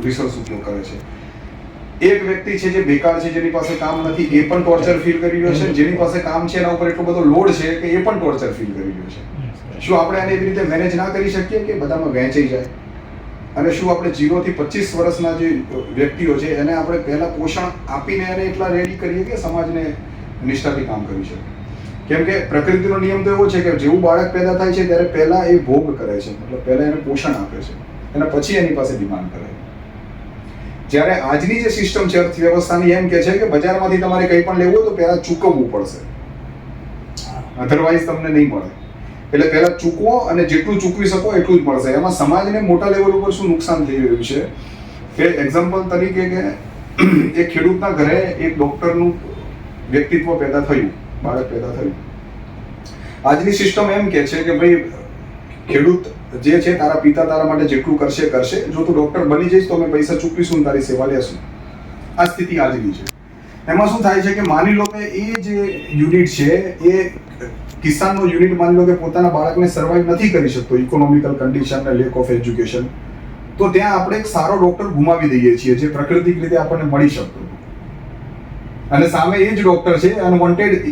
Resource ઉપયોગ કરે છે. એક વ્યક્તિ છે જે બેકાર છે, જેની પાસે કામ નથી, એ પણ ટોર્ચર ફીલ કરી રહ્યો છે. જેની પાસે કામ છે એના ઉપર એટલો બધો લોડ છે કે એ પણ ટોર્ચર ફીલ કરી રહ્યો છે. શું આપણે આને એવી રીતે મેનેજ ના કરી શકીએ કે બધામાં વહેંચાઈ જાય? અને શું આપણે 0 થી 25 વર્ષના જે વ્યક્તિઓ છે એને આપણે પહેલા પોષણ આપીને એને એટલા રેડી કરીએ કે સમાજને નિષ્ઠાથી કામ કરી શકે? કેમ કે પ્રકૃતિનો નિયમ તો એવો છે કે જેવું બાળક પેદા થાય છે ત્યારે પહેલા એ ભોગ કરે છે, મતલબ પહેલા એને પોષણ આપે છે અને પછી એની પાસે ડિમાન્ડ કરે. જ્યારે આજની જે સિસ્ટમ છે અર્થવ્યવસ્થાની એમ કે છે કે બજારમાંથી તમારે કંઈ પણ લેવું હોય તો પહેલા ચૂકવવું પડશે, અધરવાઇઝ તમને નહીં મળે. એટલે પહેલા ચૂકવો અને જેટલું ચૂકવી શકો એટલું જ મળશે. એમાં સમાજને મોટા લેવલ ઉપર શું નુકસાન થઈ રહ્યું છે કે એક્ઝામ્પલ તરીકે કે એક ખેડૂતના ઘરે એક ડોક્ટરનું વ્યક્તિત્વ પેદા થયું, બાળક પેદા થયું. આજની સિસ્ટમ એમ કે છે કે ભાઈ ખેડૂત જે છે તારા પિતા તારા માટે જેટલું કરશે કરશે, જો તું ડોક્ટર બની જઈશ તો અમે પૈસા ચૂકવીશું, તારી સેવા લેશું. આ સ્થિતિ આજની છે. એમાં શું થાય છે કે માની લો કે એ જે યુનિટ છે એ કિસાનનો યુનિટ માની લો કે પોતાના બાળકને સર્વાઈવ નથી કરી શકતો, ઇકોનોમિકલ કન્ડિશન અને લેક ઓફ એજ્યુકેશન, તો ત્યાં આપણે એક સારો ડોક્ટર ગુમાવી દઈએ છીએ જે પ્રાકૃતિક રીતે આપણને મળી શકતો. અને સામે એ જ ડોક્ટર છે અનવોન્ટેડ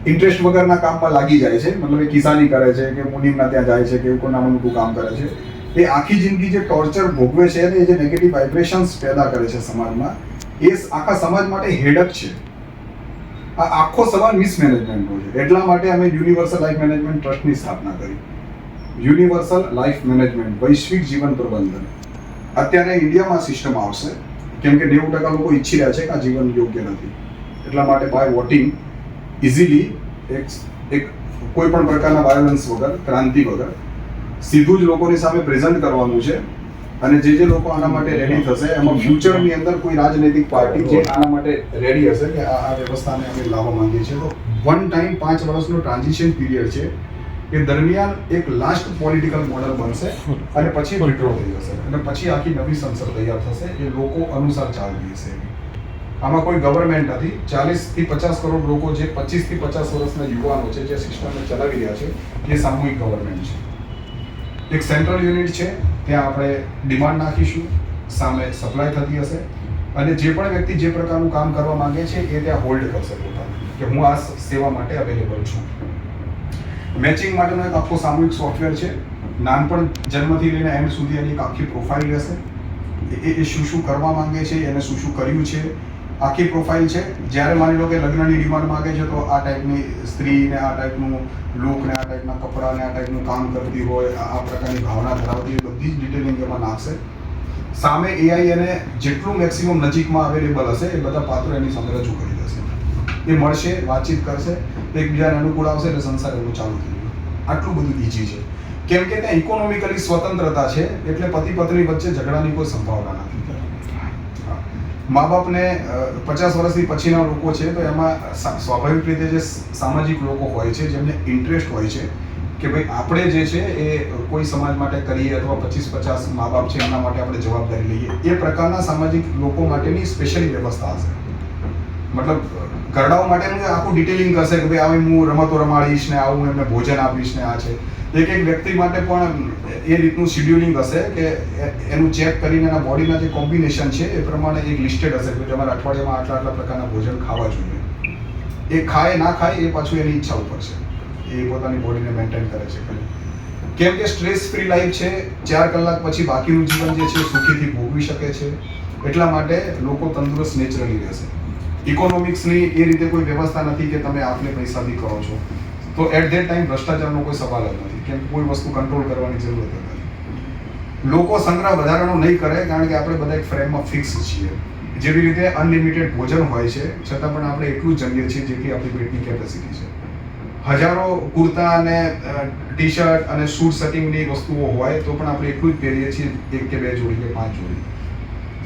ઇન્ટરેસ્ટ વગરના કામમાં લાગી જાય છે, મતલબ એ કિસાની કરે છે કે મુનિમના ત્યાં જાય છે કે એવું કોઈ નાનું મોટું કામ કરે છે. એ આખી જિંદગી જે ટોર્ચર ભોગવે છે અને એ જે નેગેટિવ વાઇબ્રેશન્સ પેદા કરે છે સમાજમાં, એ આખા સમાજ માટે હેડક છે. આ આખો સવાલ મિસમેનેજમેન્ટનો છે. એટલા માટે અમે યુનિવર્સલ લાઈફ મેનેજમેન્ટ ટ્રસ્ટની સ્થાપના કરી. યુનિવર્સલ લાઈફ મેનેજમેન્ટ, વૈશ્વિક જીવન પ્રબંધન. અત્યારે ઇન્ડિયામાં સિસ્ટમ આવશે કેમ કે 90% લોકો ઈચ્છી રહ્યા છે કે આ જીવન યોગ્ય નથી. એટલા માટે બાય વોટિંગ ઇઝીલી એક કોઈ પણ પ્રકારના વાયોલન્સ વગર, ક્રાંતિ વગર સીધું જ લોકોની સામે પ્રેઝન્ટ કરવાનું છે. અને જે લોકો આના માટે રેડી થશે એમાં ફ્યુચરની અંદર કોઈ રાજનૈતિક પાર્ટી જે આના માટે રેડી હશે કે આ વ્યવસ્થાને અમે લાવવા માંગીએ છીએ, તો વન ટાઈમ 5 વર્ષનો ટ્રાન્ઝિશન પીરિયડ છે એ દરમિયાન એક લાસ્ટ પોલિટિકલ મોડલ બનશે અને પછી વિડ્રો થઈ જશે અને પછી આખી નવી સંસદ તૈયાર થશે. એ લોકો અનુસાર ચાલવી હશે. આમાં કોઈ ગવર્મેન્ટ નથી. 40 થી 50 કરોડ લોકો જે 25 થી 50 વર્ષના યુવાનો છે જે સિસ્ટમને ચલાવી રહ્યા છે એ સામૂહિક ગવર્મેન્ટ છે. એક સેન્ટ્રલ યુનિટ છે, ત્યાં આપણે ડિમાન્ડ નાખીશું, સામે સપ્લાય થતી હશે અને જે પણ વ્યક્તિ જે પ્રકારનું કામ કરવા માંગે છે એ ત્યાં હોલ્ડ કરશે પોતાનું કે હું આ સેવા માટે અવેલેબલ છું. મેચિંગ માટેનો એક આખો સામૂહિક સોફ્ટવેર છે. નાનપણ જન્મથી લઈને એન્ડ સુધી એની એક આખી પ્રોફાઇલ રહેશે. એ શું શું કરવા માંગે છે, એને શું શું કર્યું છે, આખી પ્રોફાઇલ છે. જ્યારે માની લો કે લગ્નની ડિમાન્ડ માંગે છે તો આ ટાઈપની સ્ત્રીને આ ટાઈપનું લુક ને આ ટાઈપના કપડાં ને આ ટાઈપનું કામ કરતી હોય, આ પ્રકારની ભાવના ધરાવતી હોય, બધી જ ડિટેલિંગ એમાં નાખશે. સામે એઆઈ એને જેટલું મેક્સિમમ નજીકમાં અવેલેબલ હશે એ બધા પાત્રો એની સામે રજૂ કરી દેશે. એ મળશે, વાતચીત કરશે, એકબીજાને અનુકૂળ આવશે એટલે સંસાર એનું ચાલુ થઈ ગયું. આટલું બધું ઈઝી છે કેમ કે ત્યાં ઇકોનોમિકલી સ્વતંત્રતા છે એટલે પતિ પત્ની વચ્ચે ઝઘડાની કોઈ સંભાવના નથી. મા બાપને 50 વર્ષથી પછીના લોકો છે તો એમાં સ્વાભાવિક રીતે જે સામાજિક લોકો હોય છે જેમને ઇન્ટરેસ્ટ હોય છે કે ભાઈ આપણે જે છે એ કોઈ સમાજ માટે કરીએ અથવા 25-50 મા બાપ છે એના માટે આપણે જવાબદારી લઈએ, એ પ્રકારના સામાજિક લોકો માટેની સ્પેશિયલી વ્યવસ્થા હશે. મતલબ ઘરડાઓ માટેનું આખું ડિટેલિંગ કરશે કે ભાઈ આવી હું રમતો રમાડીશ ને આવું એમને ભોજન આપીશ ને આ છે. એક વ્યક્તિ માટે પણ એ રીતનું શિડ્યુલિંગ હશે કે એનું ચેક કરીને એના બોડીના જે કોમ્બિનેશન છે એ પ્રમાણે એક લિસ્ટેડ હશે કે તમારે અઠવાડિયામાં આટલા પ્રકારના ભોજન ખાવા જોઈએ. એ ખાય ના ખાય એ પાછું એની ઈચ્છા ઉપર છે, એ પોતાની બોડીને મેન્ટેન કરે છે. કેમ કે સ્ટ્રેસ ફ્રી લાઈફ છે, 4 કલાક પછી બાકીનું જીવન જે છે સુખીથી ભોગવી શકે છે. એટલા માટે લોકો તંદુરસ્ત નેચરલી રહેશે. ઇકોનોમિક્સની એ રીતે કોઈ વ્યવસ્થા નથી કે તમે આપને પૈસાથી કરો છો, તો એટ ધેટ ટાઈમ ભ્રષ્ટાચારનો કોઈ સવાલ જ નથી કેમ કોઈ વસ્તુ કંટ્રોલ કરવાની જરૂરત નથી. લોકો સંગ્રહ વધારાનો નહીં કરે કારણ કે આપણે બધા એક ફ્રેમમાં ફિક્સ છીએ. જેવી રીતે અનલિમિટેડ ભોજન હોય છે છતાં પણ આપણે એટલું જ જમીએ છીએ જેટલી આપણી પેટની કેપેસિટી છે. હજારો કુર્તા અને ટી શર્ટ અને શૂટ સેટિંગની વસ્તુઓ હોય તો પણ આપણે એટલું જ પહેરીએ છીએ, 1 કે 2 જોડી કે 5 જોડી.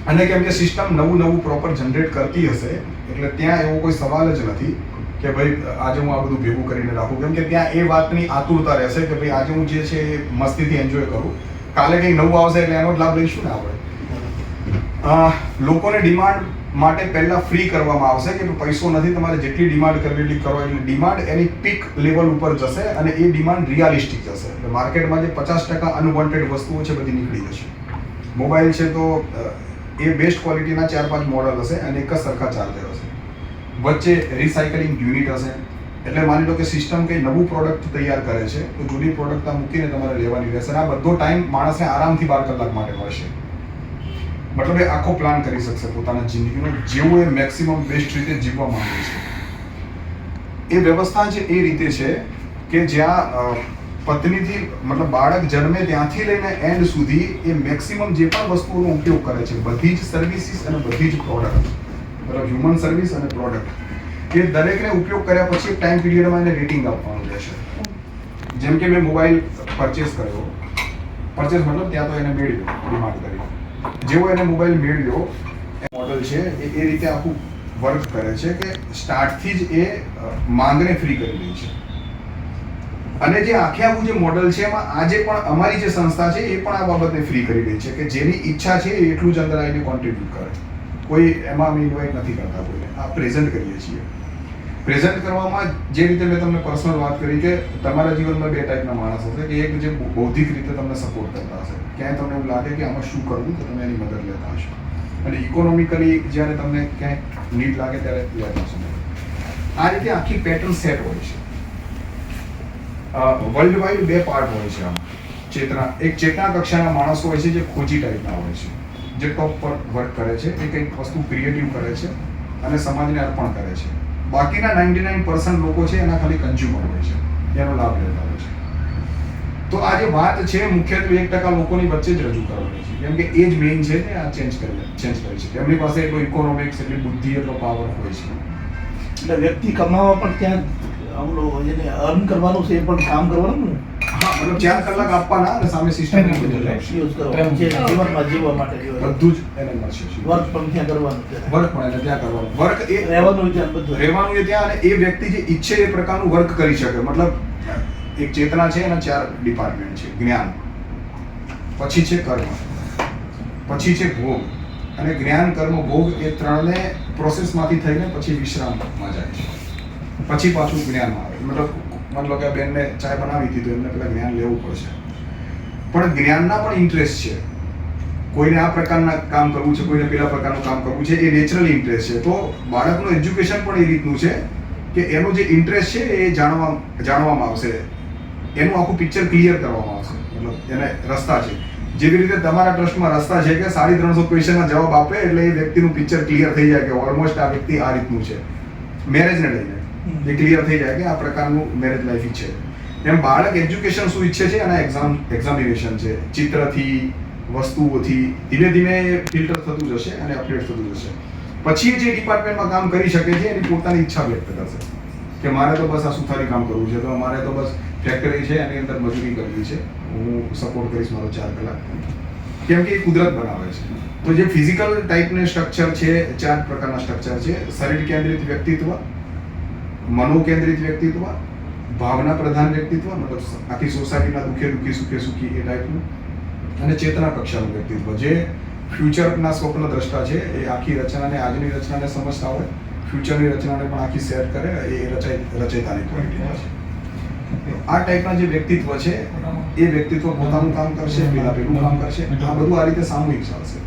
અને કેમ કે સિસ્ટમ નવું પ્રોપર જનરેટ કરતી હશે એટલે ત્યાં એવો કોઈ સવાલ જ નથી કે ભાઈ આજે હું આ બધું ભેગું કરીને રાખું. કેમ કે ત્યાં એ વાતની આતુરતા રહેશે કે ભાઈ આજે હું જે છે એ મસ્તીથી એન્જોય કરું, કાલે કંઈ નવું આવશે એટલે એનો જ લાભ લઈશું ને આપણે. લોકોને ડિમાન્ડ માટે પહેલા ફ્રી કરવામાં આવશે કે પૈસો નથી, તમારે જેટલી ડિમાન્ડ કરવી એટલી કરો. એટલે ડિમાન્ડ એની પીક લેવલ ઉપર જશે અને એ ડિમાન્ડ રિયાલિસ્ટિક જશે. એટલે માર્કેટમાં જે 50% અનવોન્ટેડ વસ્તુઓ છે બધી નીકળી જશે. મોબાઈલ છે તો એ બેસ્ટ ક્વોલિટીના 4-5 મોડલ હશે અને એક જ સરખા ચાર્જર હશે. વચ્ચે રિસાયકલિંગ યુનિટ હશે. એટલે માની લો કે સિસ્ટમ કંઈ નવું પ્રોડક્ટ તૈયાર કરે છે તો જૂની પ્રોડક્ટ ત્યાં મૂકીને તમારે લેવાની રહેશે. આ બધો ટાઈમ માણસને આરામથી 12 કલાક માટે મળશે. મતલબ એ આખો પ્લાન કરી શકશે પોતાના જિંદગીનો જેવું એ મેક્સિમમ બેસ્ટ રીતે જીવવા માંગે છે. એ વ્યવસ્થા છે એ રીતે છે કે જ્યાં પત્નીથી મતલબ બાળક જન્મે ત્યાંથી લઈને એન્ડ સુધી એ મેક્સિમમ જે પણ વસ્તુઓનો ઉપયોગ કરે છે બધી જ સર્વિસીસ અને બધી જ પ્રોડક્ટ મતલબ હ્યુમન સર્વિસ અને પ્રોડક્ટ એ દરેકને ઉપયોગ કર્યા પછી ટાઈમ પીરિયડમાં એને રેટિંગ આપવાનું રહેશે. જેમ કે મેં મોબાઈલ પરચેસ કર્યો, પરચેસ મતલબ ત્યાં તો એને મેળવ્યો ડિમાન્ડ કરી, જેવો એને મોબાઈલ મેળવ્યો એ મોડલ છે એ રીતે આખું વર્ક કરે છે કે સ્ટાર્ટથી જ એ માંગને ફ્રી કરી દે છે. અને જે આખું જે મોડલ છે એમાં આજે પણ અમારી જે સંસ્થા છે એ પણ આ બાબતને ફ્રી કરી રહી છે કે જેની ઈચ્છા છે એ એટલું જ અંદર આવીને કોન્ટ્રીબ્યુટ કરે. કોઈ એમાં અમે ઇન્વાઇટ નથી કરતા કોઈને. આ પ્રેઝન્ટ કરીએ છીએ. પ્રેઝન્ટ કરવામાં જે રીતે મેં તમને પર્સનલ વાત કરી કે તમારા જીવનમાં 2 ટાઈપના માણસ હશે કે એક જે બૌદ્ધિક રીતે તમને સપોર્ટ કરતા હશે, ક્યાંય તમને એવું લાગે કે આમાં શું કરવું તો તમે એની મદદ લેતા હશો, અને ઇકોનોમિકલી જ્યારે તમને ક્યાંય નીડ લાગે ત્યારે લેતા હશો. આ રીતે આખી પેટર્ન સેટ હોય છે. વર્લ્ડ વાઇડ 2 પાર્ટ હોય છે આમાં. એક ચેતના કક્ષાના માણસો હોય છે જે ખોજી ટાઈપના હોય છે, જે ટોપ પર વર્ક કરે છે, એ કંઈક વસ્તુ ક્રિએટિવ કરે છે અને સમાજને અર્પણ કરે છે. બાકીના 99% લોકો છે એના ખાલી કન્ઝ્યુમર હોય છે, એનો લાભ લેતા હોય છે. તો આ જે વાત છે મુખ્યત્વે 1% લોકોની વચ્ચે જ રજૂ કરવાની છે, કેમ કે એ જ મેઇન છે ને આ ચેન્જ કરી શકે. એમની પાસે એટલો ઇકોનોમિક્સ, એટલી બુદ્ધિ, એટલો પાવર હોય છે. એટલે વ્યક્તિ કમાવા પણ ત્યાં જેને અર્ન કરવાનું છે એ પણ કામ કરવાનું ને. હા, મતલબ 4 કલાક આપવાના અને સામે સિસ્ટમ યુઝ કરવાનું છે જીવનમાં જીવવા માટે બધું જ એને મળશે. વર્ક પણ ત્યાં કરવાનું છે. વર્ક પણ એને ત્યાં કરવાનું. વર્ક એ રહેવાનું ત્યાં બધું રહેવાનું એ ત્યાં, અને એ વ્યક્તિ જે ઈચ્છે એ પ્રકારનું વર્ક કરી શકે. મતલબ એક ચેતના છે એના 4 ડિપાર્ટમેન્ટ છે. જ્ઞાન, પછી છે કર્મ, પછી છે ભોગ, અને જ્ઞાન, કર્મ, ભોગ એ 3ને પ્રોસેસમાંથી થઈને પછી વિશ્રામમાં જાય છે. પછી પાછું જ્ઞાનમાં આવે. મતલબ કે બેનને ચાય બનાવી હતી તો એમને પેલા જ્ઞાન લેવું પડશે. પણ જ્ઞાનના પણ ઇન્ટરેસ્ટ છે. કોઈને આ પ્રકારના કામ કરવું છે, કોઈને પેલા પ્રકારનું કામ કરવું છે, એ નેચરલી ઇન્ટરેસ્ટ છે. તો બાળકનું એજ્યુકેશન પણ એ રીતનું છે કે એનો જે ઇન્ટરેસ્ટ છે એ જાણવામાં આવશે, એનું આખું પિક્ચર ક્લિયર કરવામાં આવશે. મતલબ એને રસ્તા છે. જેવી રીતે તમારા ટ્રસ્ટમાં રસ્તા છે કે 350 ક્વેશ્ચનના જવાબ આપે એટલે એ વ્યક્તિનું પિક્ચર ક્લિયર થઈ જાય કે ઓલમોસ્ટ આ વ્યક્તિ આ રીતનું છે. મેરેજને લઈને એ ક્લિયર થઈ જાય કે આ પ્રકારનું મેરેજ લાઈફ ઈચ્છે. એમ બાળક એજ્યુકેશન શું ઈચ્છે છે અને એક્ઝામિનેશન છે. ચિત્રથી, વસ્તુઓથી ધીમે ધીમે ફિલ્ટર થતું જશે અને અપડેટ થતું જશે. પછી જે ડિપાર્ટમેન્ટમાં કામ કરી શકે છે એની પોતાની ઈચ્છા વ્યક્ત કરશે કે મારે તો બસ આ સુથારી કામ કરવું છે, તો મારે તો બસ ફેક્ટરી છે એની અંદર મજૂરી કરવી છે, હું સપોર્ટ કરીશ મારો 4 કલાક, કેમ કે એ કુદરત બનાવે છે. તો જે ફિઝિકલ ટાઈપનું સ્ટ્રક્ચર છે, 4 પ્રકારના સ્ટ્રક્ચર છે. શરીર કેન્દ્રિત વ્યક્તિત્વ, મનોકેન્દ્રિત વ્યક્તિત્વ, ભાવના પ્રધાન વ્યક્તિત્વ, મતલબ આખી સોસાયટીના દુઃખે દુઃખી, સુખે સુખી એ ટાઈપનું, અને ચેતના કક્ષાનું વ્યક્તિત્વ જે ફ્યુચરના સ્વપ્ન દ્રષ્ટા છે. એ આખી રચનાને, આજની રચનાને સમજતા હોય, ફ્યુચરની રચનાને પણ આખી સેટ કરે, એ રચયિતાની ક્વોલિટીમાં છે. આ ટાઈપના જે વ્યક્તિત્વ છે એ વ્યક્તિત્વ પોતાનું કામ કરશે, પેલા પેલું કામ કરશે. આ બધું આ રીતે સામૂહિક ચાલશે.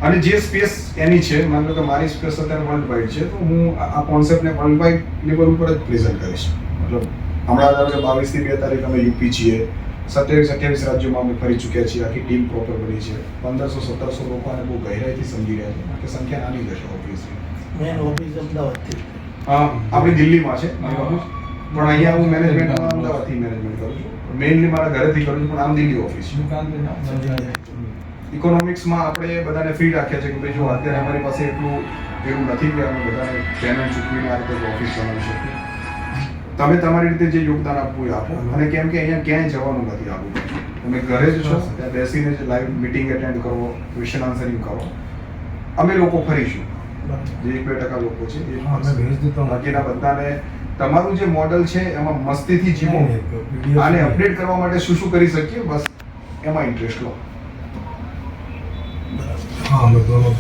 અને જે સ્પેસ એની છે, માની લો કે મારી સ્પેસ અત્યારે વર્લ્ડ વાઇડ છે, તો હું આ કોન્સેપ્ટને વર્લ્ડ વાઇડ લેવલ ઉપર જ પ્રેઝન્ટ કરીશ. મતલબ હમણાં ધારો કે 22 થી 2 તારીખ અમે યુપી છીએ, 27-28 રાજ્યોમાં અમે ફરી ચૂક્યા છીએ, આખી ટીમ પ્રોપર બની છે. 1500-1700 લોકો આને બહુ ગહેરાઈથી સમજી રહ્યા છે, કે સંખ્યા નાની જશે ઓબ્વિયસલી. મેન ઓફિસ અમદાવાદથી. આપણી દિલ્હીમાં છે, પણ અહીંયા હું મેનેજમેન્ટમાં અમદાવાદથી મેનેજમેન્ટ કરું છું. મેઇનલી મારા ઘરેથી કરું છું, પણ આમ દિલ્હી ઓફિસ છે. ઇકોનોમિક્સમાં આપણે બધાને ફ્રી રાખ્યા છે કે ભાઈ જો અત્યારે અમારી પાસે એવું નથી કે અમે બધાને પેમેન્ટ ચૂકવીને આ રીતે ઓફિસ બનાવી શકીએ. તમે તમારી રીતે જે યોગદાન આપવું એ આપો. અને કેમ કે અહીંયા ક્યાંય જવાનું નથી આપવું, તમે ઘરે જ છો, ત્યાં બેસીને જ લાઈવ મિટિંગ એટેન્ડ કરો, ક્વેશ્ચન આન્સરિંગ કરો. અમે લોકો ફરીશું, જે 1-2% લોકો છે એ બાકીના બધાને તમારું જે મોડલ છે એમાં મસ્તીથી જીવો. આને અપડેટ કરવા માટે શું શું કરી શકીએ, બસ એમાં ઇન્ટરેસ્ટ લો. हाँ, मैं दोनों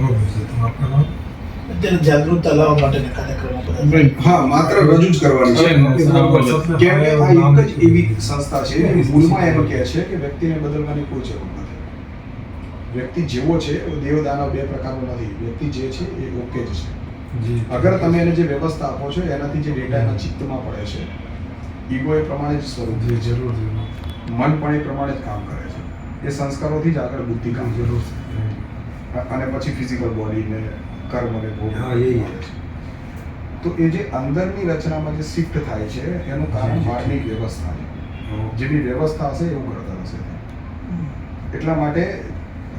भेज देता हूँ आपका नाम। અત્યારે જાગૃતતા લાવવા માટેના કાર્યક્રમો બધા હા, માત્ર રજૂ જ કરવાની છે. કેમ કે આ એક જ એવી સંસ્થા છે કે મૂળમાં એમ કહે છે કે વ્યક્તિને બદલવાની કોઈ જરૂર નથી. વ્યક્તિ જેવો છે એ દેવ દાનવ બે પ્રકારનો નથી. વ્યક્તિ જે છે એ ઓકે જ છે. અગર તમે એને જે વ્યવસ્થા આપો છો એનાથી જે ડેટા એના ચિત્તમાં પડે છે, ઈગો એ પ્રમાણે જ સ્વરૂપ છે, જરૂર મન પણ એ પ્રમાણે જ કામ કરે છે. એ સંસ્કારોથી જ આગળ બુદ્ધિ કામ જરૂર છે અને પછી ફિઝિકલ બોડી ને કર્મ ને ભોગ મળે છે. તો એ જે અંદરની રચનામાં જે શિફ્ટ થાય છે એનું કારણ બહારની વ્યવસ્થા છે. જેવી વ્યવસ્થા હશે એવું કરતા હશે. એટલા માટે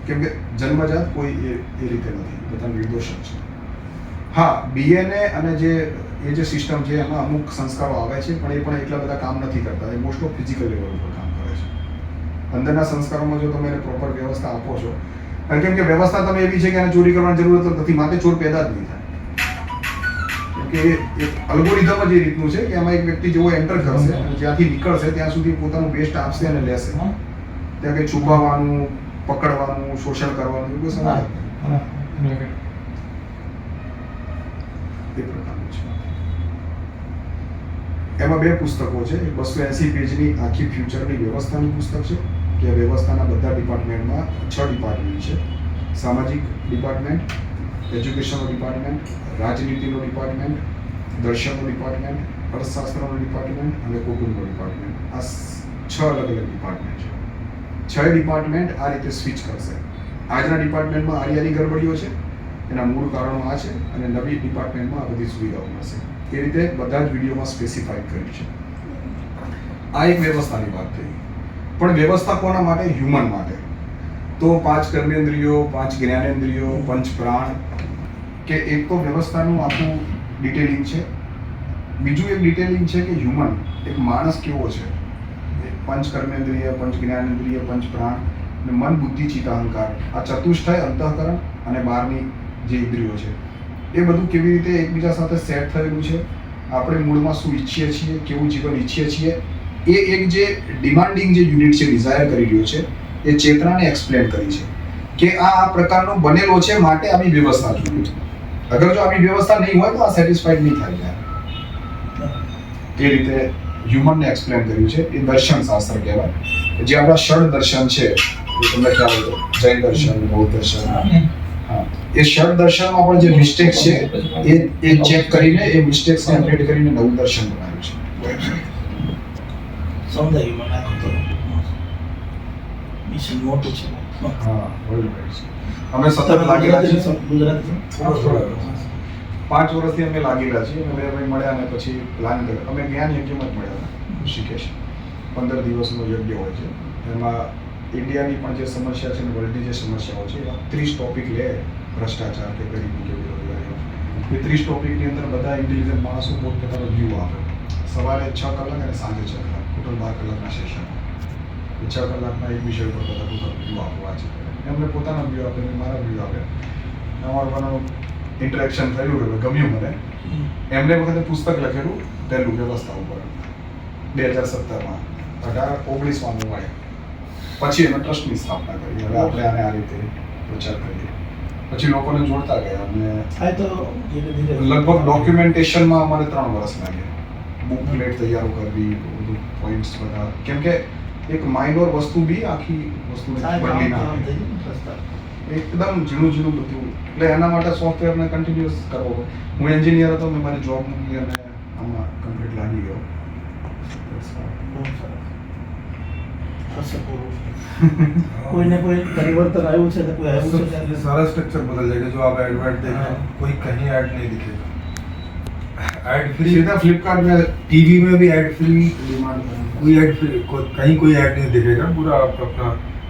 કેમ કે જન્મજાત કોઈ એ રીતે નથી, બધા નિર્દોષ જ છે. હા, બીએનએ અને જે એ જે સિસ્ટમ છે એમાં અમુક સંસ્કારો આવે છે પણ એ પણ એટલા બધા કામ નથી કરતા. એ મોસ્ટ ઓફ ફિઝિકલ લેવલ ઉપર કામ કરે છે. અંદરના સંસ્કારોમાં જો તમે એને પ્રોપર વ્યવસ્થા આપો છો, અને કેમ કે વ્યવસ્થા તમે એવી છે કે એને ચોરી કરવાની જરૂરત નથી, માટે ચોર પેદા જ નહીં થાય. કેમ કે એક અલ્ગોરિધમ જ એ રીતનું છે કે એમાં એક વ્યક્તિ જેવો એન્ટર કરશે અને જ્યાંથી નીકળશે ત્યાં સુધી પોતાનું બેસ્ટ આપશે અને લેશે. ત્યાં કંઈ છુપાવવાનું, પકડવાનું, શોષણ કરવાનું એવું કોઈ સમાજ નથી. એ પ્રકારનું છે. એમાં બે પુસ્તકો છે. એક 280 પેજની આખી ફ્યુચરની વ્યવસ્થાની પુસ્તક છે કે વ્યવસ્થાના બધા ડિપાર્ટમેન્ટમાં 6 ડિપાર્ટમેન્ટ છે. સામાજિક ડિપાર્ટમેન્ટ, એજ્યુકેશનનો ડિપાર્ટમેન્ટ, રાજનીતિનો ડિપાર્ટમેન્ટ, દર્શનનો ડિપાર્ટમેન્ટ, અર્થશાસ્ત્રનો ડિપાર્ટમેન્ટ અને કુટુંબનો ડિપાર્ટમેન્ટ. આ 6 અલગ અલગ ડિપાર્ટમેન્ટ છે. 6 ડિપાર્ટમેન્ટ આ રીતે સ્વિચ કરશે. આજના ડિપાર્ટમેન્ટમાં આરી ગડબડીઓ છે, એના મૂળ કારણો આ છે, અને નવી ડિપાર્ટમેન્ટમાં આ બધી સુવિધાઓ મળશે. એ રીતે બધા જ વિડીયોમાં સ્પેસિફાઈડ કર્યું છે. આ એક વ્યવસ્થાની વાત થઈ. પણ વ્યવસ્થા કોના માટે? હ્યુમન માટે. તો 5 કર્મેન્દ્રિયો, 5 જ્ઞાનેન્દ્રિયો, પંચ પ્રાણ, કે એક તો વ્યવસ્થાનું આખું ડિટેલિંગ છે. બીજું એક ડિટેલિંગ છે કે હ્યુમન, એક માણસ કેવો છે. પંચ કર્મેન્દ્રિય, પંચ જ્ઞાનેન્દ્રિય, પંચ પ્રાણ અને મન, બુદ્ધિ, ચિત્ત, અહંકાર, આ ચતુષ્ટય અંતઃકરણ અને બહારની જે ઇન્દ્રિયો છે એ બધું કેવી રીતે એકબીજા સાથે સેટ થયેલું છે. આપણે મૂળમાં શું ઈચ્છીએ છીએ, કેવું જીવન ઈચ્છીએ છીએ, એ એક જે ડિમાન્ડિંગ જે યુનિટ છે, ડિઝાયર કરી રહ્યો છે, એ ચેતનાને એક્સપ્લેન કરી છે કે આ પ્રકારનો બનેલો છે, માટે આવી વ્યવસ્થા જોઈએ. અગર જો આવી વ્યવસ્થા નહીં હોય તો આ સેટિસ્ફાઈડ નહીં થાય જાય. એ રીતે હ્યુમનને એક્સપ્લેન કર્યું છે. એ દર્શન શાસ્ત્ર કહેવાય. જે આપણા ષડ દર્શન છે, એ તમને ખ્યાલ હોય, જૈન દર્શન, બૌદ્ધ દર્શન, હા, એ ષડ દર્શનમાં પણ જે મિસ્ટેક્સ છે એ ચેક કરીને એ મિસ્ટેક્સને અપડેટ કરીને નવું દર્શન બનાવ્યું છે. સમજાયું મને આખું તો મિશન મોટું છે. હા, બરોબર છે. અમે સતત લાગેલા છીએ. ગુજરાતી 5 વર્ષથી અમે લાગેલા છીએ. અમે ભાઈ મળ્યા અને પછી પ્લાન કર્યો. અમે જ્ઞાન યજ્ઞમાં જ મળ્યા હતા. ઋષિકેશ 15 દિવસનો યજ્ઞ હોય છે. એમાં ઇન્ડિયાની પણ જે સમસ્યા છે અને વર્લ્ડની જે સમસ્યાઓ છે એવા 30 ટોપિક લે. ભ્રષ્ટાચાર કે ગરીબી કે બેરોજગારી, એ 30 ટોપિકની અંદર બધા ઇન્ટેલિજન્ટ માણસો પોતપોતાનો વ્યૂ આપે. સવારે 6 કલાક અને સાંજે 6 કલાક, ટોટલ 12 કલાકના સેશન. 6 કલાકના એક વિષય પર બધા પોતાનો વ્યૂ આપવા છે. એમને પોતાનો વ્યૂ આપે, મારા વ્યૂ આપે. અમારું ઇન્ટરેક્શન થયું, ગમ્યું મને. એમને વખતે પુસ્તક લખેલું પહેલું વ્યવસ્થા ઉપર 2017માં, 19માં મળે. પછી અમે ટ્રસ્ટની સ્થાપના કરી. હવે આપણે આને આ રીતે પ્રચાર કરીએ. પછી લોકોને જોડતા ગયા અને આ તો ધીરે ધીરે લગભગ ડોક્યુમેન્ટેશનમાં અમારે 3 વર્ષ લાગ્યા. બુકલેટ તૈયાર કરવી, બધું પોઈન્ટ્સ બધા, કેમ કે એક માઇનોર વસ્તુ બી આખી વસ્તુને બદલી નાખે. એકદમ ઝીણું બધું. એટલે એના માટે સોફ્ટવેરને કન્ટિન્યુઅસ કરવો હોય. હું એન્જિનિયર હતો, મેં મારી જોબ મૂકી અને આમાં કમ્પ્લીટ લાગી ગયો. કોઈને કોઈ परिवर्तन આવ્યું છે તો કોઈ આવ્યું છે ये सारा स्ट्रक्चर बदल जाएगा जो आप एडवर्ट देखें कोई कहीं ऐड नहीं दिखेगा ऐड फ्री सीधा फ्लिपकार्ट में टीवी में भी ऐड फ्री कोई ऐड फ्री कहीं कोई ऐड नहीं दिखेगा पूरा आप अपना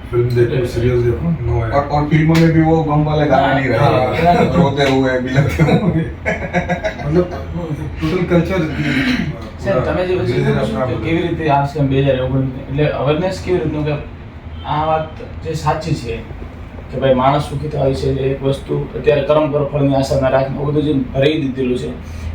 फिल्म देखो सीरियल देखो नो ऐड और फिल्मों में भी वो गम वाले गाने नहीं रहे, रोते हुए बिलखते हुए. मतलब टोटल कल्चर સાહેબ તમે જે પછી કહ્યું કે કેવી રીતે આ છે 2019 એટલે અવેરનેસ કેવી રીતનું કે આ વાત જે સાચી છે કે ભાઈ માણસ સુખી થાય છે, એક વસ્તુ અત્યારે કર્મ કરો ફળની આશા ના રાખીને બધું જે ભરી દીધેલું છે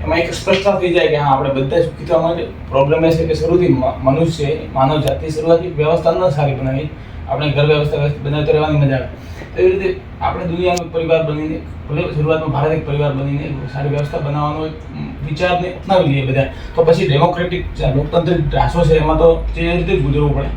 એમાં એક સ્પષ્ટતા થઈ જાય કે હા આપણે બધા સુખી થવા માટે પ્રોબ્લેમ એ છે કે શરૂથી મનુષ્ય માનવ જાતિ શરૂઆતથી વ્યવસ્થા ન સારી બનાવી, આપણે ઘર વ્યવસ્થા બનાવતી રહેવાની મજા આવે. તો એવી રીતે આપણે દુનિયાનો એક પરિવાર બનીને, ભલે શરૂઆતમાં ભારત એક પરિવાર બનીને એક સારી વ્યવસ્થા બનાવવાનો એક વિચારને અપનાવી લઈએ બધા, તો પછી ડેમોક્રેટિક લોકતાંત્રિક રાષ્ટ્રો છે એમાં તો જે રીતે જ ગુજરવું પડે.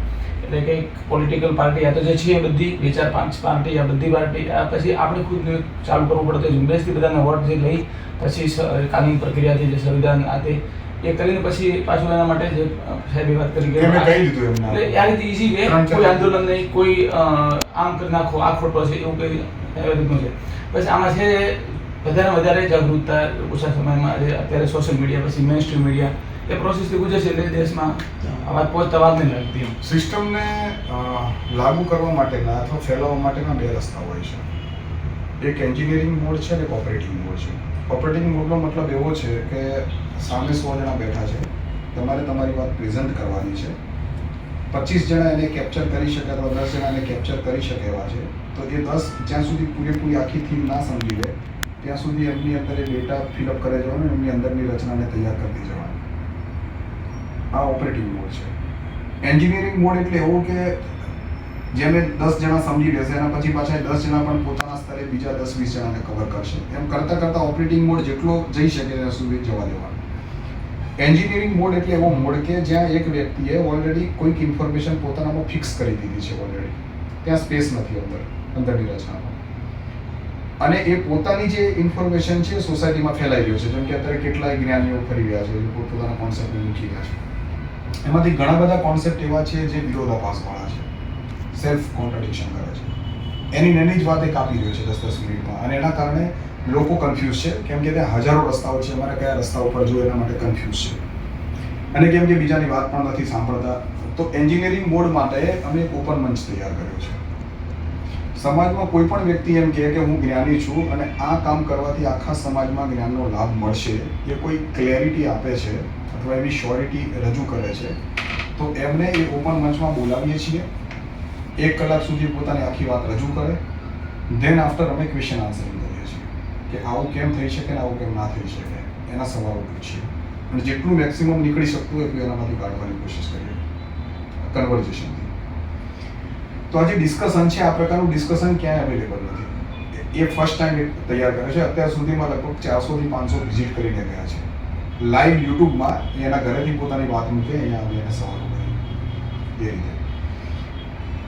એટલે કે પોલિટિકલ પાર્ટી આ તો જે છે એ બધી 2-4-5 પાર્ટી, આ બધી પાર્ટી આ પછી આપણે ખુદ ચાલુ કરવું પડે. તો ઝુંબેશથી બધાને વોટ જે લઈ પછી કાનૂની પ્રક્રિયાથી જે સંવિધાન આ તે એ કરીને પછી પાછું એના માટે જે સાહેબે વાત કરી એમણે કહી દીધું એમને. એટલે આ રીતે ઈઝી વે, કોઈ આંદોલન નહીં, કોઈ આમ કરી નાખો આ ખોટો છે એવું કંઈ એવી રીતનું છે. પછી આમાં છે વધારે વધારે જાગૃતતા ઓછા સમયમાં જે અત્યારે સોશિયલ મીડિયા પછી મેઇન સ્ટ્રીમ મીડિયા એ પ્રોસેસથી ગુજરશે એટલે દેશમાં આ વાત પહોંચતા વાર નહીં લાગતી એમ. સિસ્ટમને લાગુ કરવા માટેના અથવા ફેલાવવા માટેના બે રસ્તા હોય છે. એક એન્જિનિયરિંગ મોડ છે અને એક ઓપરેટિંગ મોડ છે. ઓપરેટિંગ મોડનો મતલબ એવો છે કે સામે 100 જણા બેઠા છે, તમારે તમારી વાત પ્રેઝન્ટ કરવાની છે. 25 જણા એને કેપ્ચર કરી શકે અથવા 10 જણા એને કેપ્ચર કરી શકે એવા છે. તો એ 10 જ્યાં સુધી પૂરેપૂરી આખી થીમ ના સમજી લે ત્યાં સુધી એમની અંદર એ ડેટા ફિલઅપ કરે જવાનું, એમની અંદરની રચનાને તૈયાર કરતી જવાની. આ ઓપરેટિંગ મોડ છે. એન્જિનિયરિંગ મોડ એટલે એવો કે જેમ 10 જણા સમજી લેશે એના પછી પાછા 10 જણા પણ પોતાના સ્તરે બીજા 10-20 જણાને કવર કરશે. એમ કરતાં કરતાં ઓપરેટિંગ મોડ જેટલો જઈ શકે ત્યાં સુધી જવા દેવાનો. એન્જિનિયરિંગ મોડ એટલે એવો મોડ કે જ્યાં એક વ્યક્તિએ ઓલરેડી કોઈક ઇન્ફોર્મેશન પોતાનામાં ફિક્સ કરી દીધી છે ઓલરેડી, ત્યાં સ્પેસ નથી અંદરની રચનામાં, અને એ પોતાની જે ઇન્ફોર્મેશન છે સોસાયટીમાં ફેલાઈ રહ્યો છે. જેમ કે અત્યારે કેટલાય જ્ઞાનીઓ ફરી રહ્યા છે, પોતાના કોન્સેપ્ટને મૂકી રહ્યા છે. એમાંથી ઘણા બધા કોન્સેપ્ટ એવા છે જે વિરોધાભાસવાળા છે, સેલ્ફ કોન્ટ્રાડિક્શન કરે છે. એની નાની જ વાત એ કાપી રહ્યો છે 10-10 મિનિટમાં, અને એના કારણે લોકો કન્ફ્યુઝ છે. કેમ કે ત્યાં હજારો રસ્તાઓ છે, અમારે કયા રસ્તા ઉપર જો એના માટે કન્ફ્યુઝ છે, અને કેમ કે બીજાની વાત પણ નથી સાંભળતા. તો એન્જિનિયરિંગ મોડ માટે અમે એક ઓપન મંચ તૈયાર કર્યો છે. સમાજમાં કોઈ પણ વ્યક્તિ એમ કહે કે હું જ્ઞાની છું અને આ કામ કરવાથી આખા સમાજમાં જ્ઞાનનો લાભ મળશે, એ કોઈ ક્લેરિટી આપે છે અથવા એવી શ્યોરિટી રજૂ કરે છે, તો એમને એ ઓપન મંચમાં બોલાવીએ છીએ. 1 કલાક સુધી પોતાની આખી વાત રજૂ કરે. ધેન આફ્ટર અમે ક્વેશ્ચન આન્સરિંગ કરીએ છીએ કે આવું કેમ થઈ શકે ને આવું કેમ ના થઈ શકે, એના સવાલો પૂછીએ અને જેટલું મેક્સિમમ નીકળી શકતું હોય એટલું એનામાંથી કાઢવાની કોશિશ કરીએ કન્વર્ઝેશનથી. તો આ જે ડિસ્કશન છે, આ પ્રકારનું ડિસ્કશન ક્યાંય અવેલેબલ નથી. એ ફર્સ્ટ ટાઈમ તૈયાર કરે છે. અત્યાર સુધીમાં લગભગ 400 થી 500 વિઝિટ કરીને ગયા છે. લાઈવ યુટ્યુબમાં એના ઘરેથી પોતાની વાત મૂકે, અહીંયા અમે એને સવાલો કરીએ એ રીતે.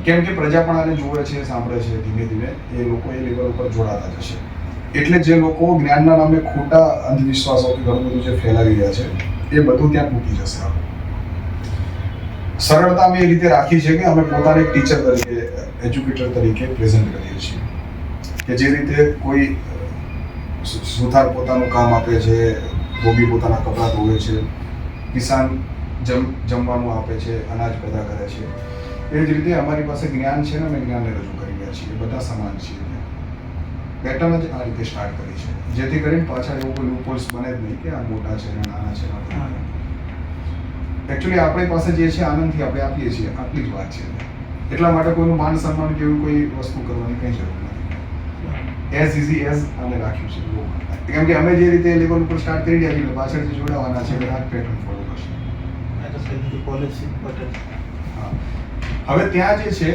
કેમ કે પ્રજા પણ આને જુએ છે, સાંભળે છે, ધીમે ધીમે એ લોકો એ લેવલ ઉપર જોડાતા જશે. એટલે જે લોકો જ્ઞાનના નામે ખોટા અંધવિશ્વાસોથી ઘણું બધું જે ફેલાવી રહ્યા છે એ બધું ત્યાં તૂટી જશે. સરળતા અમે એ રીતે રાખી છે કે અમે પોતાને એક ટીચર તરીકે, એજ્યુકેટર તરીકે પ્રેઝન્ટ કરીએ છીએ કે જે રીતે કોઈ સુથાર પોતાનું કામ આપે છે, ધોબી પોતાના કપડાં ધોવે છે, કિસાન જમવાનું આપે છે, અનાજ પેદા કરે છે, એ જ રીતે અમારી પાસે જ્ઞાન છે ને અમે જ્ઞાનને રજૂ કરી રહ્યા છીએ. બધા સમાન છીએ. પેટર્ન જ આ રીતે સ્ટાર્ટ કરી છે, જેથી કરીને પાછળ એવું કોઈ લૂપહોલ્સ બને જ નહીં કે આ મોટા છે ને નાના છે. એકચ્યુઅલી આપણી પાસે જે છે આનંદથી આપણે આપીએ છીએ, આટલી જ વાત છે. એટલા માટે કોઈનું માન સન્માન કે એવી કોઈ વસ્તુ કરવાની કંઈ જરૂર નથી. એઝ ઇઝી એઝ અમે રાખ્યું છે. કેમ કે અમે જે રીતે લેવલ ઉપર સ્ટાર્ટ કરી રહ્યા છીએ પાછળ જે જોડાવાના છે એ આ પેટર્ન ફોલો કરશે. હવે ત્યાં જે છે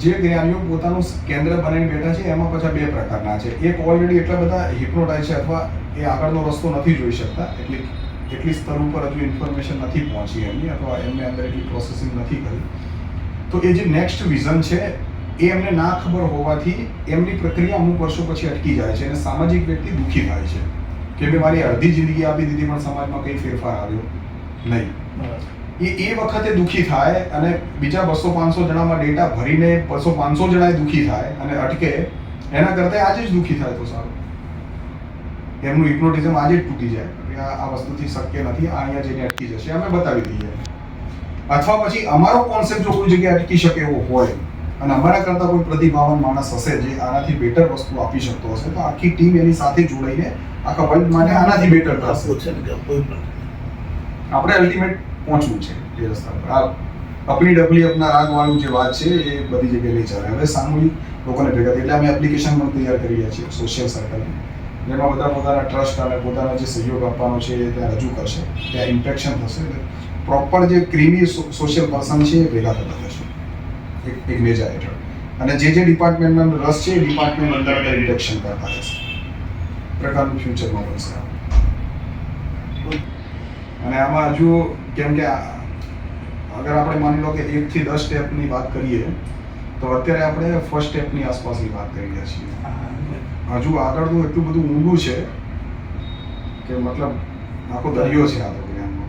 જે જ્ઞાનીઓ પોતાનું કેન્દ્ર બનાવીને બેઠા છે એમાં પાછા 2 પ્રકારના છે. એક ઓલરેડી એટલા બધા હિપ્નોટાઇઝ છે અથવા એ આગળનો રસ્તો નથી જોઈ શકતા, એટલી સ્તર ઉપર હજુ ઇન્ફોર્મેશન નથી પહોંચી એમની, અથવા એમને અંદર એટલી પ્રોસેસિંગ નથી કરી. તો એ જે નેક્સ્ટ વિઝન છે એ એમને ના ખબર હોવાથી એમની પ્રક્રિયા અમુક વર્ષો પછી અટકી જાય છે અને સામાજિક વ્યક્તિ દુઃખી થાય છે કે ભાઈ મારી અડધી જિંદગી આપી દીધી પણ સમાજમાં કંઈ ફેરફાર આવ્યો નહીં. એ વખતે દુઃખી થાય અને બીજા 200-500 જણામાં ડેટા ભરીને 200-500 જણાએ દુઃખી થાય અને અટકે, એના કરતાં આજે જ દુઃખી થાય તો સારું. એમનું હિપ્નોટિઝમ આજે જ તૂટી જાય. આ વસ્તુથી શક્ય નથી, આ અહીંયા જઈને અટકી જશે, અમે બતાવી દઈએ. અથવા પછી અમારો કોન્સેપ્ટ જો કોઈ જગ્યાએ અટકી શકે એવો હોય અને અમારા કરતાં કોઈ પ્રતિભાવાન માણસ હશે જે આનાથી બેટર વસ્તુ આપી શકતો હશે, તો આખી ટીમ એની સાથે જોડાઈને આખા વર્લ્ડ માટે આનાથી બેટર કરશે. આપણે અલ્ટિમેટ પહોંચવું છે એ રસ્તા પર. આ અપની ડબલી અપના રાગ વાળું જે વાત છે એ બધી જગ્યાએ નહીં ચાલે. હવે સામૂહિક લોકોને ભેગા એટલે અમે એપ્લિકેશન પણ તૈયાર કરી રહ્યા છીએ સોશિયલ સર્કલ, જેમાં બધા પોતાના ટ્રસ્ટ અને પોતાનો જે સહયોગ આપવાનો છે એ ત્યાં રજૂ કરશે. ત્યાં ઇમ્પેક્શન થશે, પ્રોપર જે ક્રીમી સોશિયલ પર્સન છે એ ભેગા થતા થશે. એક મેજા હેઠળ, અને જે ડિપાર્ટમેન્ટમાં રસ છે એ ડિપાર્ટમેન્ટ અંદર ઇન્ડક્શન કરતા રહેશે, પ્રકારનું ફ્યુચરમાં બનશે. અને આમાં હજુ કેમ કે અગર આપણે માની લો કે 1 થી 10 સ્ટેપની વાત કરીએ તો અત્યારે આપણે ફર્સ્ટ સ્ટેપની આસપાસની વાત કરી રહ્યા છીએ. હજુ આગળનું એટલું બધું ઊંડું છે કે મતલબ આખો દરિયો છે આ તો જ્ઞાનનો,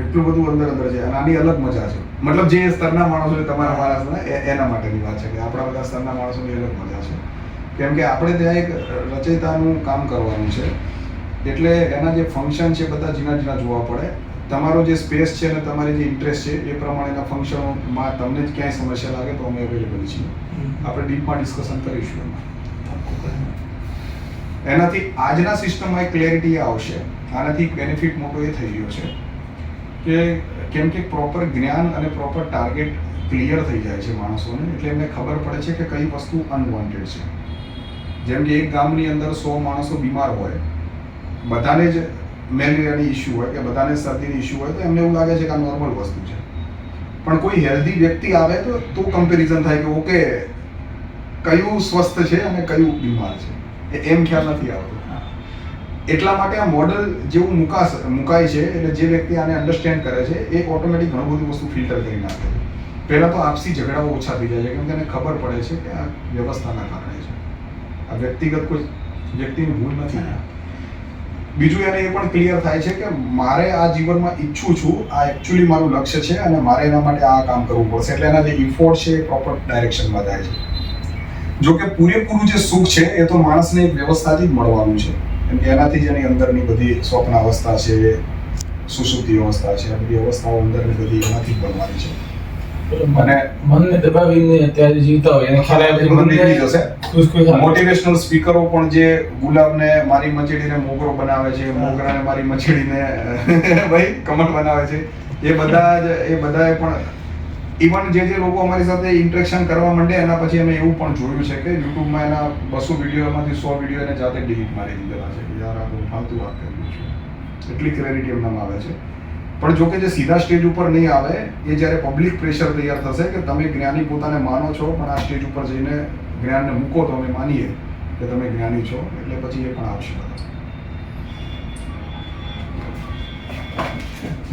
એટલું બધું અંદર છે. અને આની અલગ મજા છે, મતલબ જે સ્તરના માણસો છે, તમારા માણસને એના માટેની વાત છે કે આપણા બધા સ્તરના માણસોની અલગ મજા છે. કેમ કે આપણે ત્યાં એક રચયિતાનું કામ કરવાનું છે, એટલે એના જે ફંક્શન છે બધા જીના જોવા પડે. તમારો જે સ્પેસ છે અને તમારી જે ઇન્ટરેસ્ટ છે એ પ્રમાણેના ફંક્શનોમાં તમને જ ક્યાંય સમસ્યા લાગે તો અમે અવેલેબલ છીએ. આપણે ડીપમાં ડિસ્કશન કરીશું એમાં. એનાથી આજના સિસ્ટમમાં એક ક્લેરિટી આવશે. આનાથી બેનિફિટ મોટો એ થઈ ગયો છે કે કેમ કે પ્રોપર જ્ઞાન અને પ્રોપર ટાર્ગેટ ક્લિયર થઈ જાય છે માણસોને, એટલે એમને ખબર પડે છે કે કઈ વસ્તુ અનવોન્ટેડ છે. જેમ કે એક ગામની અંદર 100 માણસો બીમાર હોય, બધાને જ મેલેરિયાની ઇસ્યુ હોય કે બધાને શરદીની ઇસ્યુ હોય તો એમને એવું લાગે છે કે આ નોર્મલ વસ્તુ છે. પણ કોઈ હેલ્ધી વ્યક્તિ આવે તો કમ્પેરિઝન થાય કે ઓકે કયું સ્વસ્થ છે અને કયું બીમાર છે, એમ ખ્યાલ નથી આવતો. એટલા માટે આ મોડલ જેવું મુકાય છે, એટલે જે વ્યક્તિ આને અન્ડરસ્ટેન્ડ કરે છે એ ઓટોમેટિક ઘણું બધું વસ્તુ ફિલ્ટર કરી નાખે છે. પહેલાં તો આપસી ઝઘડાઓ ઓછા થઈ જાય છે, કેમ કે એને ખબર પડે છે કે આ વ્યવસ્થાના કારણે છે, આ વ્યક્તિગત કોઈ વ્યક્તિની ભૂલ નથી. બીજું એને એ પણ ક્લિયર થાય છે કે મારે આ જીવનમાં ઈચ્છું છું, આ એકચ્યુઅલી મારું લક્ષ્ય છે અને મારે એના માટે આ કામ કરવું પડશે, એટલે એના જે ઇફોર્ટ છે એ પ્રોપર ડાયરેક્શનમાં જાય છે. જો કે પૂરેપૂરું જે સુખ છે એ તો માણસને એક વ્યવસ્થાથી જ મળવાનું છે, કેમ કે એનાથી જ એની અંદરની બધી સ્વપ્ન અવસ્થા છે, સુષુપ્તિ અવસ્થા છે, આ બધી અવસ્થાઓ અંદરની બધી એનાથી જ બનવાની છે. અને મનને દબાવીને અત્યારે જીવતા હોય એને ખ્યાલ આવે બધું નીકળી જશે. ખુશ મોટિવેશનલ સ્પીકરો પણ જે ગુલાબને મારી મચેડીને મોગરો બનાવે છે, મોગરાને મારી મચેડીને ભાઈ કમળ બનાવે છે, એ બધાએ પણ ઇવન જે લોકો અમારી સાથે ઇન્ટરેક્શન કરવા માંડે એના પછી અમે એવું પણ જોયું છે કે યુટ્યુબમાં એના 200 વિડીયોમાંથી 100 વિડીયો એને જાતે ડિલીટ મારી દીધેલા છે કે યાર આ બહુ ફાલતુ વાત કર્યું છે. એટલી ક્લેરિટી એમનામાં આવે છે. પણ જો કે જે સીધા સ્ટેજ ઉપર નહીં આવે એ જ્યારે પબ્લિક પ્રેશર તૈયાર થશે કે તમે જ્ઞાની પોતાને માનો છો પણ આ સ્ટેજ ઉપર જઈને જ્ઞાનને મૂકો તો અમે માનીએ કે તમે જ્ઞાની છો, એટલે પછી એ પણ આવશે.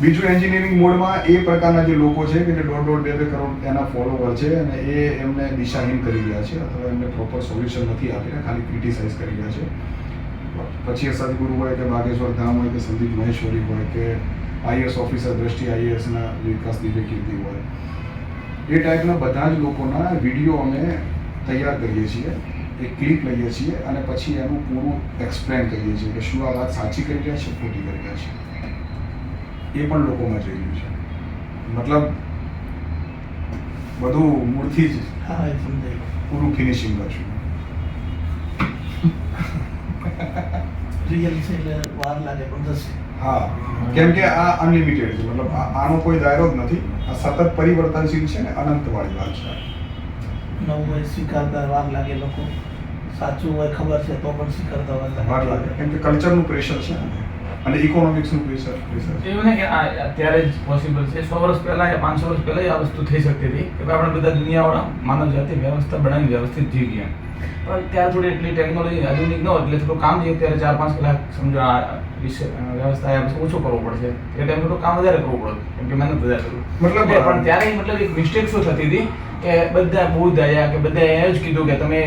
બીજું એન્જિનિયરિંગ મોડમાં એ પ્રકારના જે લોકો છે કે જે 1.5-2 કરોડ એના ફોલોવર છે અને એ એમને દિશાહીન કરી રહ્યા છે અથવા એમને પ્રોપર સોલ્યુશન નથી આપી રહ્યા, ખાલી ક્રિટિસાઇઝ કરી રહ્યા છે. પછી એ સદગુરુ હોય કે બાગેશ્વર ધામ હોય કે સંદીપ મહેશ્વરી હોય કે IAS ઓફિસર દ્રષ્ટિ IASના વિકાસ દિવ્ય કીર્તિ હોય, એ ટાઈપના બધા જ લોકોના વિડીયો અમે તૈયાર કરીએ છીએ, એક ક્લિપ લઈએ છીએ અને પછી એનું પૂરું એક્સપ્લેન કરીએ છીએ કે શું આ વાત સાચી કરી રહ્યા છે, ખોટી કરી રહ્યા છે. એ પણ લોકોમાં જઈ રહ્યું છે. મતલબ બધું મૂળથી જ પૂરું ફિનિશિંગ કરશું. રિયલ છે એટલે વાર લાગે પણ થશે. હા, કેમ કે આ અનલિમિટેડ છે, મતલબ આનો કોઈ દાયરો જ નથી, આ સતત પરિવર્તનશીલ છે ને અનંતવાળી વાત છે. નવું હોય સ્વીકારતા વાર લાગે, લોકો સાચું હોય ખબર છે તો પણ સ્વીકારતા વાર લાગે, કેમ કે કલ્ચરનું પ્રેશર છે અને ઇકોનોમિક્સનું પ્રેશર એવું નહીં કે અત્યારે જ પોસિબલ છે. 100 વર્ષ પહેલા કે 500 વર્ષ પહેલા આ વસ્તુ થઈ શકતી હતી કે આપણે બધા દુનિયાવાળા માનવ જાતિ વ્યવસ્થા બનાવી વ્યવસ્થિત જીવી ગયા, પણ ત્યાં થોડી એટલી ટેકનોલોજી આધુનિક ન હોય એટલે થોડું કામ જે અત્યારે 4-5 કલાક સમજો આ વ્યવસ્થા ઓછું કરવું પડશે, એ ટાઈમ થોડું કામ વધારે કરવું પડે કેમ કે મહેનત વધારે કરવું મતલબ. પણ ત્યારે મતલબ એક મિસ્ટેક શું થતી હતી કે બધા બુદ્ધ આવ્યા કે બધા એ જ કીધું કે તમે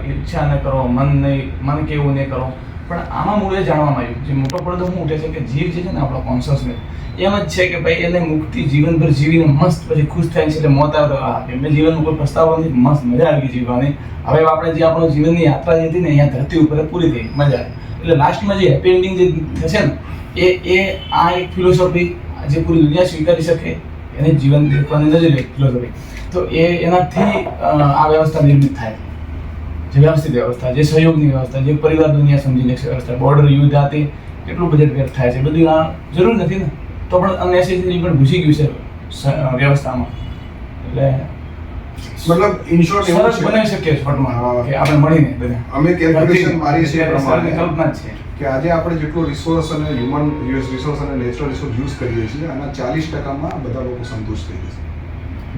ઈચ્છા ન કરો, મન કેવું નહીં કરો, પણ આમાં મૂળ એ જાણવામાં આવ્યું જે મોટો પડદો શું ઉઠે છે કે જીવ જે છે ને આપણો કોન્શિયસનેસ એમ જ છે કે ભાઈ એને મુક્તિ જીવનભર જીવીને મસ્ત પછી ખુશ થાય છે, એટલે મોત આવે તો એમને જીવનનો કોઈ પસ્તાવો નથી, મસ્ત મજા આવી ગઈ જીવવાની. હવે આપણે જે આપણો જીવનની યાત્રા જે હતી ને અહીંયા ધરતી ઉપર પૂરી થઈ મજા આવે, એટલે લાસ્ટમાં જે હેપી એન્ડિંગ જે થશે ને એ આ એક ફિલોસોફી જે પૂરી દુનિયા સ્વીકારી શકે એને જીવન દેખવાની નજર ફિલોસોફી, તો એનાથી આ વ્યવસ્થા નિર્મિત થાય, જે વ્યવસ્થિત વ્યવસ્થા, જે સહયોગની વ્યવસ્થા, જે પરિવાર દુનિયા સમજીને વ્યવસ્થા, બોર્ડર યુદ્ધ આથી કેટલું બજેટ વ્યર્થ થાય છે, બધું આ જરૂર નથી ને, તો પણ અનનેસેસરી પણ ઘૂસી ગયું છે વ્યવસ્થામાં. એટલે મતલબ ઇન શોર્ટ એવું સરસ છે બનાવી શકીએ શોર્ટમાં કે આપણે મળીને બધા અમે કેલ્ક્યુલેશન મારી છે પ્રમાણે કલ્પના જ છે કે આજે આપણે જેટલો રિસોર્સ અને હ્યુમન રિસોર્સ અને નેચરલ રિસોર્સ યુઝ કરીએ છીએ આના 40%માં બધા લોકો સંતુષ્ટ થઈ જશે.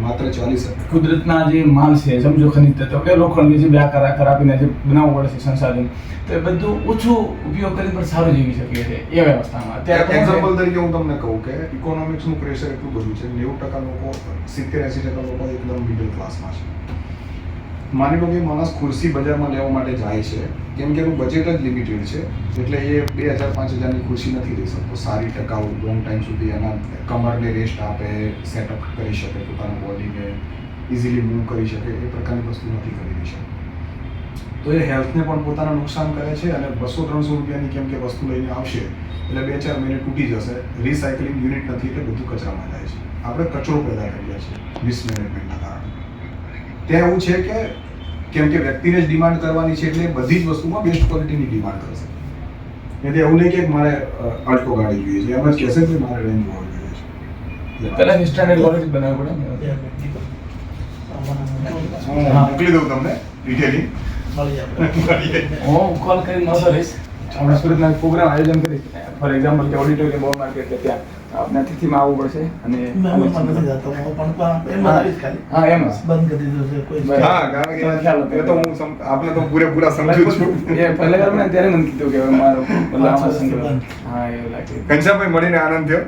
માત્ર 40 કુદરતના જે માલ છે, સમજો ખનિજ તત્વ કે લોખંડ જે આકાર આપીને જે બનાવવું પડે છે સંસાધન, તો એ બધું ઓછું ઉપયોગ કરી પણ સારું જીવી શકીએ છીએ એ વ્યવસ્થામાં. અત્યારે એક્ઝામ્પલ તરીકે હું તમને કહું કે ઇકોનોમિક્સનું પ્રેશર એટલું બધું છે, 90% લોકો 70-80% લોકો એકદમ મિડલ ક્લાસમાં છે. માની લો કે માણસ ખુરશી બજારમાં લેવા માટે જાય છે, કેમ કે એનું બજેટ જ લિમિટેડ છે, એટલે એ 2000-5000ની ખુરશી નથી લઈ શકતો. સારી ટકાઉ લોંગ ટાઈમ સુધી એના કમરને રેસ્ટ આપે, સેટઅપ કરી શકે, પોતાના બોડીને ઇઝીલી મૂવ કરી શકે, એ પ્રકારની વસ્તુ નથી ખરીદી શકતો. તો એ હેલ્થને પણ પોતાના નુકસાન કરે છે, અને 200-300 રૂપિયાની કેમ કે વસ્તુ લઈને આવશે એટલે 2-4 મહિને તૂટી જશે. રિસાયકલિંગ યુનિટ નથી એટલે બધું કચરામાં જાય છે. આપણે કચરો પેદા કરીએ છીએ મિસમેનેજમેન્ટના કારણે. ત્યાં એવું છે કે કેમ કે વ્યક્તિને જ ડિમાન્ડ કરવાની છે એટલે બધી જ વસ્તુમાં બેસ્ટ ક્વોલિટીની ડિમાન્ડ કરશે. એટલે એવું નહીં કે મારે અલ્ટો ગાડી જોઈએ છે, એમ જ કહેશે કે મારે રેન્જ રોવર જોઈએ છે. પહેલા સ્ટાન્ડર્ડ ક્વોલિટી બનાવવી પડે ને. હું મોકલી દઉં તમને ડિટેલિંગ. હું કોલ કરીને નહોતો રહીશ. આપણે સુરતના પ્રોગ્રામ આયોજન કરીશ. ફોર એક્ઝામ્પલ કે ઓડિટોરિયમ બહુ માર્કેટ કે ત્યાં આપણે અતિથિમાં આવવું પડશે અને નથી જતો હું પણ એમ આવીશ ખાલી. હા એમ જ. બંધ કરી દીધું છે કોઈ બરાબર. હા, કારણ કે એ તો હું આપણે તો પૂરેપૂરા સમજુ છું. એ પહેલા ત્યારે મને કીધું કે હવે મારો મતલબ આમાં સંગ્રહ. હા એવું લાગે. ઘનશ્યામભાઈ મળીને આનંદ થયો.